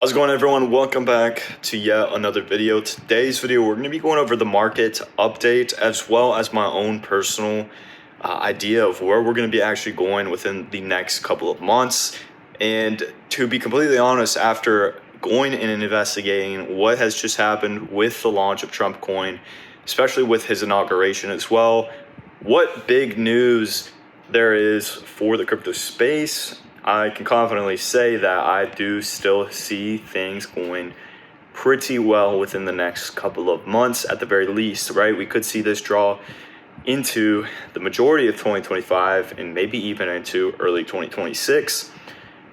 How's it going, everyone? Welcome back to yet another video. Today's video, we're going to be going over the market update as well as my own personal idea of where we're going to be actually going within the next couple of months. And to be completely honest, after going in and investigating what has just happened with the launch of Trump coin, especially with his inauguration as well, what big news there is for the crypto space, I can confidently say that I do still see things going pretty well within the next couple of months at the very least, right? We could see this draw into the majority of 2025 and maybe even into early 2026.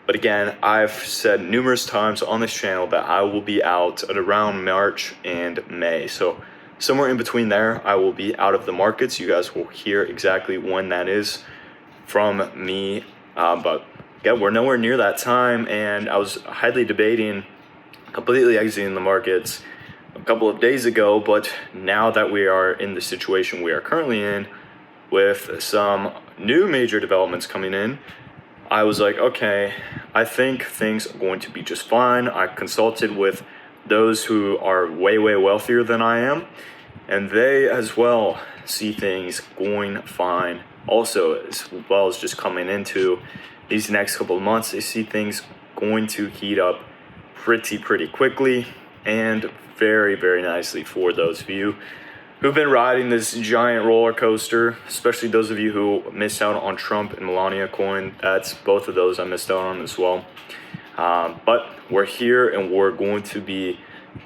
But again, I've said numerous times on this channel that I will be out at around March and May. So somewhere in between there, I will be out of the markets. You guys will hear exactly when that is from me. But yeah, we're nowhere near that time, and I was highly debating completely exiting the markets a couple of days ago, but now that we are in the situation we are currently in with some new major developments coming in, I was like, okay, I think things are going to be just fine. I consulted with those who are way wealthier than I am, and they as well see things going fine also, as well as just coming into these next couple of months. They see things going to heat up pretty quickly and very nicely for those of you who've been riding this giant roller coaster, especially those of you who missed out on Trump and Melania coin. That's both of those I missed out on as well. But we're here and we're going to be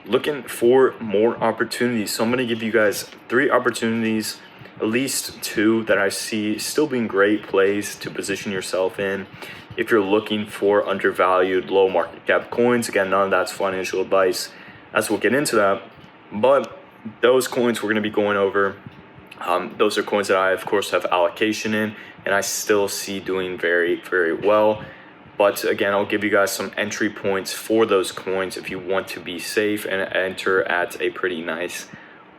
looking for more opportunities. So I'm going to give you guys 3 opportunities, at least 2 that I see still being great plays to position yourself in if you're looking for undervalued, low market cap coins. Again, none of that's financial advice, as we'll get into that. But those coins we're going to be going over, those are coins that I, of course, have allocation in, and I still see doing very well. But again, I'll give you guys some entry points for those coins if you want to be safe and enter at a pretty nice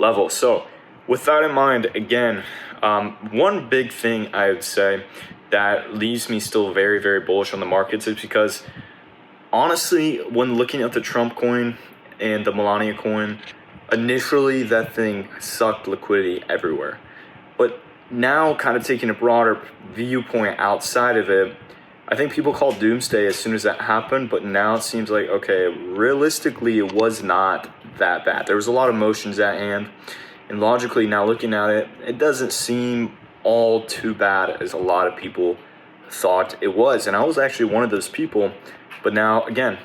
level. So with that in mind, again, one big thing I would say that leaves me still very bullish on the markets is because, honestly, when looking at the Trump coin and the Melania coin, initially that thing sucked liquidity everywhere. But now, kind of taking a broader viewpoint outside of it, I think people called doomsday as soon as that happened, but now it seems like, okay, realistically, it was not that bad. There was a lot of emotions at hand. And logically, now looking at it, it doesn't seem all too bad as a lot of people thought it was. And I was actually one of those people. But now, again,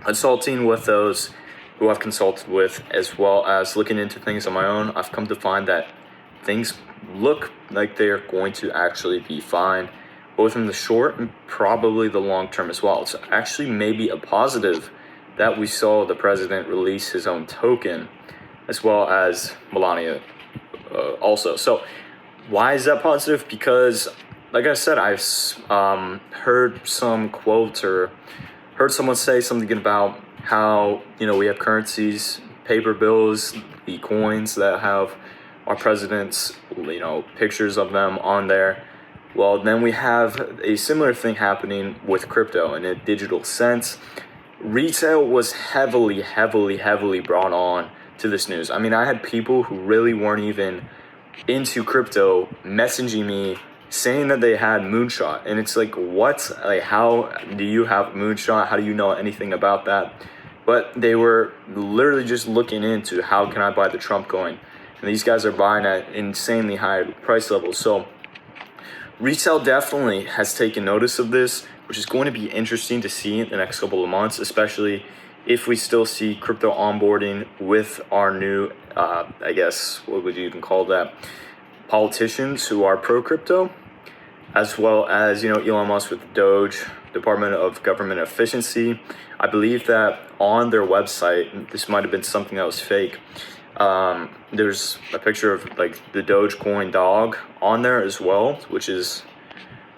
consulting with those who I've consulted with, as well as looking into things on my own, I've come to find that things look like they're going to actually be fine, both in the short and probably the long term as well. It's actually maybe a positive that we saw the president release his own token, as well as Melania also. So why is that positive? Because, like I said, I've heard some quotes or heard someone say something about how, we have currencies, paper bills, the coins that have our president's, pictures of them on there. Well, then we have a similar thing happening with crypto in a digital sense. Retail was heavily brought on to this news. I mean, I had people who really weren't even into crypto messaging me saying that they had Moonshot, and it's like, what? Like, how do you have Moonshot? How do you know anything about that? But they were literally just looking into how can I buy the Trump coin, and these guys are buying at insanely high price levels. So retail definitely has taken notice of this, which is going to be interesting to see in the next couple of months, especially if we still see crypto onboarding with our new, I guess, what would you even call that, politicians who are pro-crypto, as well as, Elon Musk with Doge, Department of Government Efficiency. I believe that on their website, this might have been something that was fake, there's a picture of like the Dogecoin dog on there as well, which is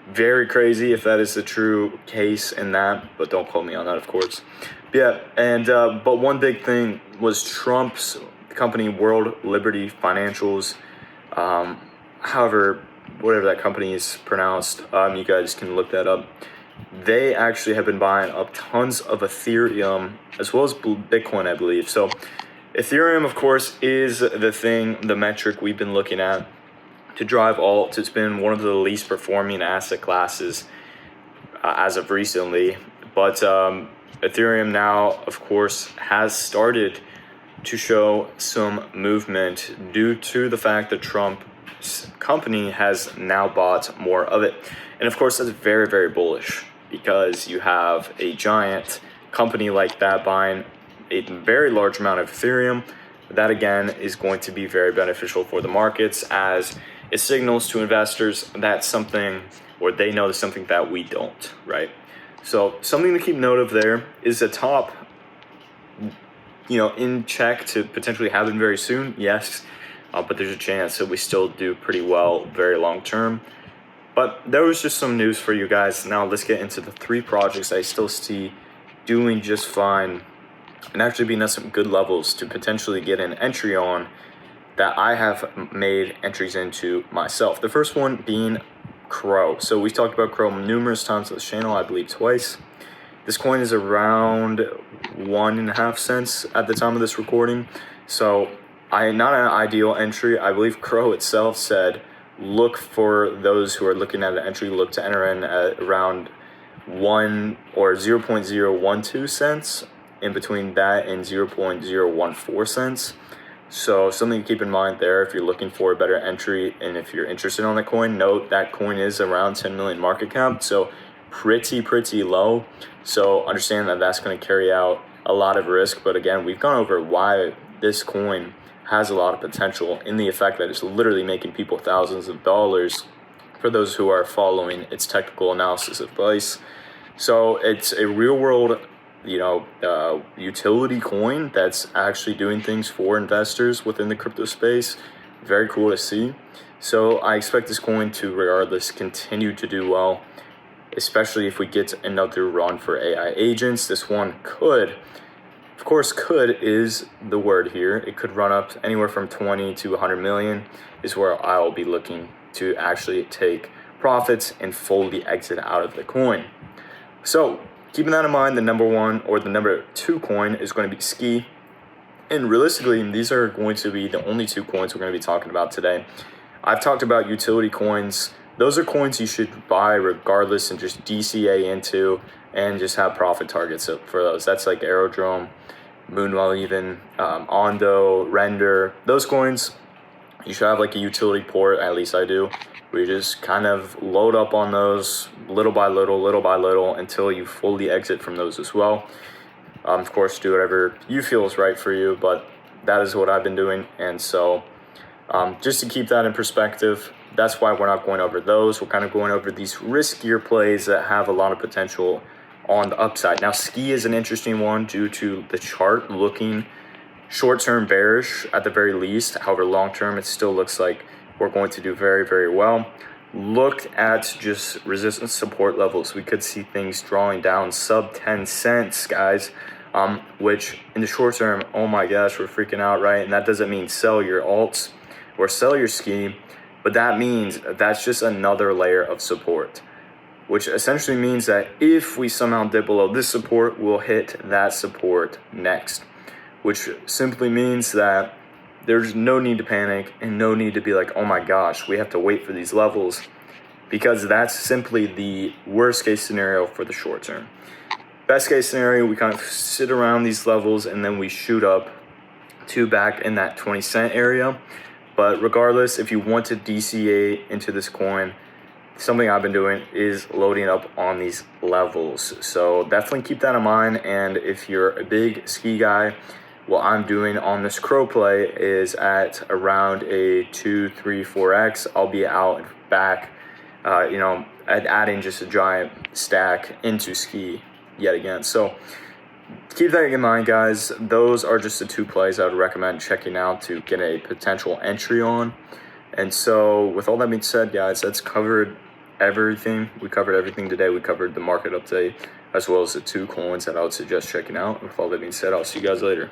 very crazy if that is the true case in that, but don't quote me on that, of course. Yeah, and but one big thing was Trump's company, World Liberty Financials, however, whatever that company is pronounced, you guys can look that up. they actually have been buying up tons of Ethereum as well as Bitcoin, I believe. So Ethereum, of course, is the metric we've been looking at to drive alt. It's been one of the least performing asset classes as of recently. But Ethereum now, of course, has started to show some movement due to the fact that Trump's company has now bought more of it. And of course, that's very, very bullish, because you have a giant company like that buying a very large amount of Ethereum. That again is going to be very beneficial for the markets, as it signals to investors that something, or they know something that we don't, right? So something to keep note of there is the top, in check to potentially happen very soon, yes, but there's a chance that we still do pretty well very long term. But there was just some news for you guys. Now let's get into the 3 projects I still see doing just fine and actually being at some good levels to potentially get an entry on, that I have made entries into myself. The first one being Crow. So we've talked about Crow numerous times on this channel, I believe twice. This coin is around 1.5 cents at the time of this recording. So not an ideal entry. I believe Crow itself said, look for those who are looking at an entry, look to enter in at around 1 or 0.012 cents, in between that and 0.014 cents. So something to keep in mind there if you're looking for a better entry, and if you're interested on the coin. Note that coin is around 10 million market cap, so pretty low. So understand that that's going to carry out a lot of risk. But again, we've gone over why this coin has a lot of potential, in the effect that it's literally making people thousands of dollars for those who are following its technical analysis advice. So it's a real world, utility coin that's actually doing things for investors within the crypto space. Very cool to see. So I expect this coin to, regardless, continue to do well, especially if we get another run for AI agents. This one could, of course, could is the word here. It could run up anywhere from 20 to 100 million is where I'll be looking to actually take profits and fully exit out of the coin. So keeping that in mind, the number 1 or the number 2 coin is going to be SKI. And realistically, these are going to be the only 2 coins we're going to be talking about today. I've talked about utility coins. Those are coins you should buy regardless and just DCA into and just have profit targets for those. That's like Aerodrome, Moonwell, even Ondo, Render. Those coins, you should have like a utility port, at least I do. We just kind of load up on those little by little until you fully exit from those as well. Of course, do whatever you feel is right for you, but that is what I've been doing. And so just to keep that in perspective, that's why we're not going over those. We're kind of going over these riskier plays that have a lot of potential on the upside. Now, SKI is an interesting one due to the chart looking short-term bearish at the very least. However, long-term, it still looks like we're going to do very, very well. Look at just resistance support levels. We could see things drawing down sub 10 cents, guys, which in the short term, oh my gosh, we're freaking out, right? And that doesn't mean sell your alts or sell your SKI, but that means that's just another layer of support, which essentially means that if we somehow dip below this support, we'll hit that support next, which simply means that there's no need to panic and no need to be like, oh my gosh, we have to wait for these levels, because that's simply the worst case scenario for the short term. Best case scenario, we kind of sit around these levels and then we shoot up to back in that 20 cent area. But regardless, if you want to DCA into this coin, something I've been doing is loading up on these levels. So definitely keep that in mind. And if you're a big SKI guy, what I'm doing on this Crow play is at around a 2, 3, 4x, I'll be out back, adding just a giant stack into SKI yet again. So keep that in mind, guys. Those are just the 2 plays I would recommend checking out to get a potential entry on. And so with all that being said, guys, that's covered everything. We covered everything today. We covered the market update as well as the 2 coins that I would suggest checking out. With all that being said, I'll see you guys later.